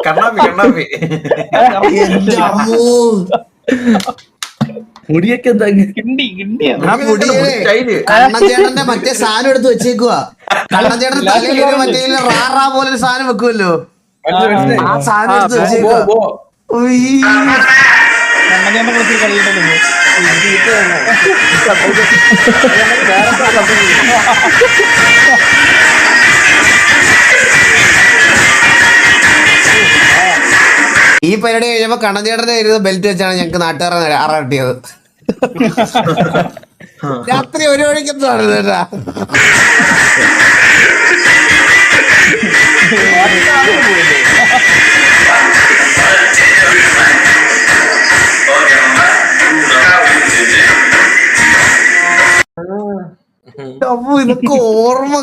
കണ്ണാപ്പി മുടിയൊക്കെ കണ്ണഞ്ചേട്ടന്റെ മറ്റേ സാധനം എടുത്ത് വെച്ചേക്കുവാ. കണ്ണഞ്ചേട്ടന്റെ തലയിൽ മറ്റേ റാറാ പോലെ ഒരു സാധനം വെക്കുമല്ലോ, ആ സാധനം എടുത്ത് വെച്ചേക്കുവാ. ഈ പരിപാടി കഴിയുമ്പോ കണ്ണഞ്ചേട്ടന്റെ ബെൽറ്റ് വെച്ചാണ് ഞങ്ങക്ക് നാട്ടുകാരെ അറട്ടിയത്. രാത്രി ഒരു മണിക്കെന്താണ് കേട്ടാ. ഇതൊക്കെ ഓർമ്മ